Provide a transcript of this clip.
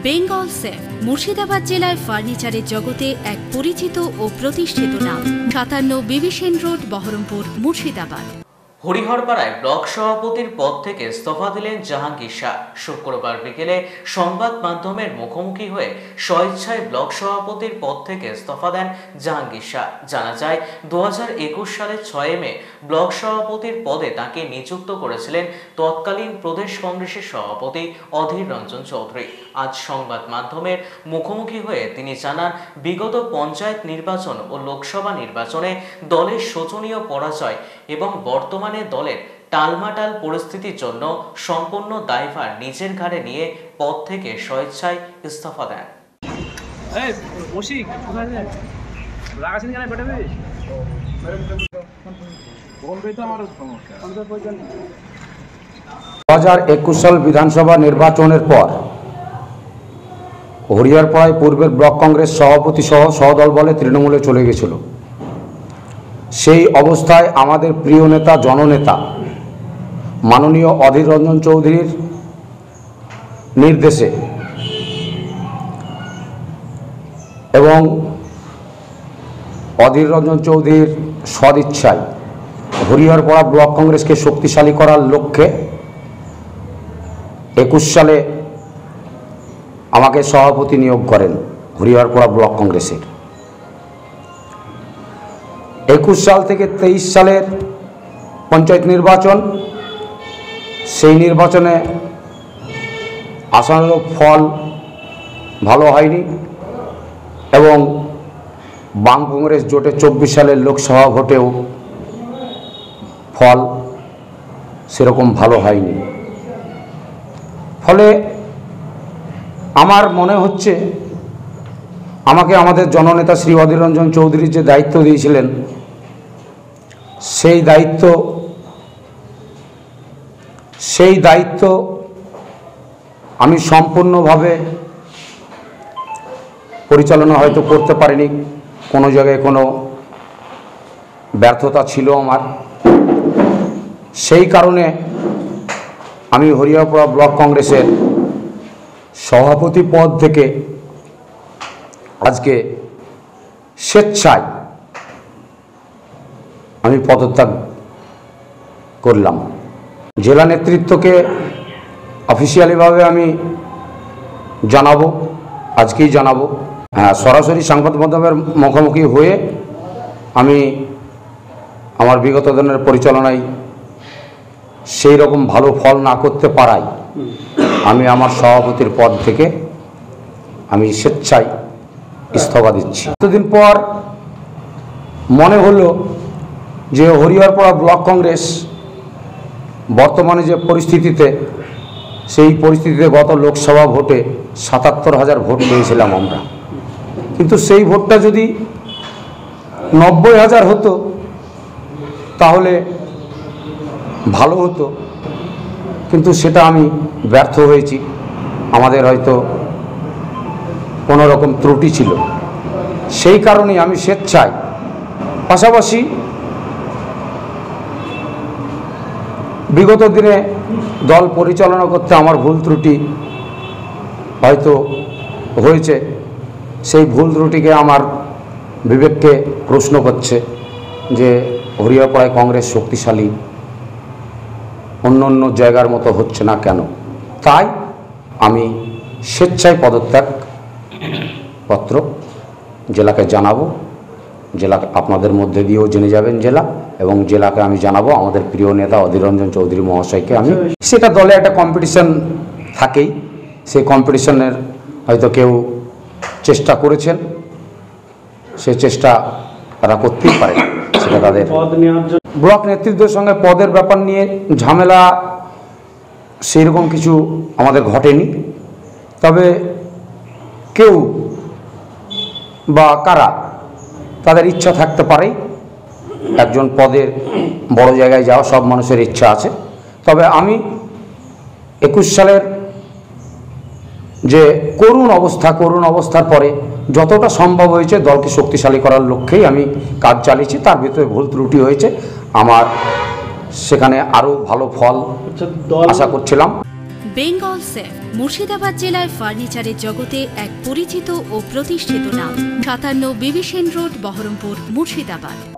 Bengal safe Murshidabad জেলায় ফার্নিচারের জগতে এক পরিচিত ও প্রতিষ্ঠিত নাম। 57 বিবি সেন রোড, বহরমপুর, মুর্শিদাবাদ। হরিহরপাড়ায় ব্লক সভাপতির পদ থেকে ইস্তফা দিলেন জাহাঙ্গীর শাহ। শুক্রবার বিকেলে সংবাদ মাধ্যমের মুখোমুখি হয়ে স্বেচ্ছায় ব্লক সভাপতির পদ থেকে ইস্তফা দেন জাহাঙ্গীর শাহ। জানা যায় 2021 সালের 6 মে ব্লক সভাপতির পদে তাকে নিযুক্ত করেছিলেন তৎকালীন প্রদেশ কংগ্রেসের সভাপতি অধীর রঞ্জন চৌধুরী। আজ সংবাদ মাধ্যমের মুখোমুখি হয়ে তিনি জানান, বিগত পঞ্চায়েত নির্বাচন ও লোকসভা নির্বাচনে দলের শোচনীয় পরাজয় এবং বর্তমানে দলের টালমাটাল পরিস্থিতির জন্য সম্পূর্ণ দায়ভার নিজের ঘাড়ে নিয়ে পদ থেকে স্বেচ্ছায় ইস্তফা দেন। 2021 সাল বিধানসভা নির্বাচনের পর হরিহরপাড়ায় পূর্বের ব্লক কংগ্রেস সভাপতি সহ সহদল বলে তৃণমূলে চলে গেছিল। সেই অবস্থায় আমাদের প্রিয় নেতা, জননেতা মাননীয় অধীর রঞ্জন চৌধুরীর নির্দেশে এবং অধীর রঞ্জন চৌধুরীর সদিচ্ছায় হরিহরপাড়া ব্লক কংগ্রেসকে শক্তিশালী করার লক্ষ্যে 21 সালে আমাকে সভাপতি নিয়োগ করেন হরিহরপাড়া ব্লক কংগ্রেসের। 21 সাল থেকে 23 সালের পঞ্চায়েত নির্বাচন, সেই নির্বাচনে আশানুরূপ ফল ভালো হয়নি এবং বাম কংগ্রেস জোটে 24 সালের লোকসভা ভোটেও ফল সেরকম ভালো হয়নি। ফলে আমার মনে হচ্ছে আমাকে আমাদের জননেতা শ্রী অধীর রঞ্জন চৌধুরী যে দায়িত্ব দিয়েছিলেন, সেই দায়িত্ব আমি সম্পূর্ণভাবে পরিচালনা হয়তো করতে পারিনি। কোনো জায়গায় কোনো ব্যর্থতা ছিল আমার। সেই কারণে আমি হরিহরপাড়া ব্লক কংগ্রেসের সভাপতি পদ থেকে আজকে স্বেচ্ছায় আমি পদত্যাগ করলাম। জেলা নেতৃত্বকে অফিসিয়ালিভাবে আমি জানাবো, আজকেই জানাবো। সরাসরি সংবাদ মাধ্যমের মুখোমুখি হয়ে আমি আমার বিগত দিনের পরিচালনায় সেই রকম ভালো ফল না করতে পারায় আমি আমার সভাপতির পদ থেকে আমি স্বেচ্ছায় ইস্তফা দিচ্ছি। এতদিন পর মনে হলো যে হরিহরপাড়া ব্লক কংগ্রেস বর্তমানে যে পরিস্থিতিতে, সেই পরিস্থিতিতে গত লোকসভা ভোটে 77,000 ভোট পেয়েছিলাম আমরা, কিন্তু সেই ভোটটা যদি 90,000 হতো তাহলে ভালো হতো, কিন্তু সেটা আমি ব্যর্থ হয়েছি। আমাদের হয়তো কোনো রকম ত্রুটি ছিল, সেই কারণেই আমি স্বেচ্ছায়, পাশাপাশি বিগত দিনে দল পরিচালনা করতে আমার ভুল ত্রুটি হয়তো হয়েছে, সেই ভুল ত্রুটিকে আমার বিবেককে প্রশ্ন করছে যে হরিহরপাড়ায় কংগ্রেস শক্তিশালী অন্য অন্য জায়গার মতো হচ্ছে না কেন। তাই আমি স্বেচ্ছায় পদত্যাগ পত্র জেলাকে জানাবো। জেলা আপনাদের মধ্যে দিয়েও জেনে যাবেন জেলা, এবং জেলাকে আমি জানাবো আমাদের প্রিয় নেতা অধীর রঞ্জন চৌধুরী মহাশয়কে। আমি সেটা দলে একটা কম্পিটিশন থাকেই, সেই কম্পিটিশনের হয়তো কেউ চেষ্টা করেছেন, সে চেষ্টা তারা করতেই পারে, সেটা তাদের। ব্লক নেতৃত্বের সঙ্গে পদের ব্যাপার নিয়ে ঝামেলা সেইরকম কিছু আমাদের ঘটেনি, তবে কেউ বা কারা তাদের ইচ্ছা থাকতে পারে একজন পদের বড় জায়গায় যাওয়া, সব মানুষের ইচ্ছা আছে। তবে আমি 21 সালের যে করুণ অবস্থার পরে যতটা সম্ভব হয়েছে দলকে শক্তিশালী করার লক্ষ্যেই আমি কাজ চালিয়েছি। তার ভিতরে ভুল ত্রুটি হয়েছে, আমার সেখানে আরও ভালো ফল আশা করছিলাম। বেঙ্গল সেফ মুর্শিদাবাদ জেলায় ফার্নিচারের জগতে এক পরিচিত ও প্রতিষ্ঠিত নাম। 57 বিভীষণ রোড, বহরমপুর, মুর্শিদাবাদ।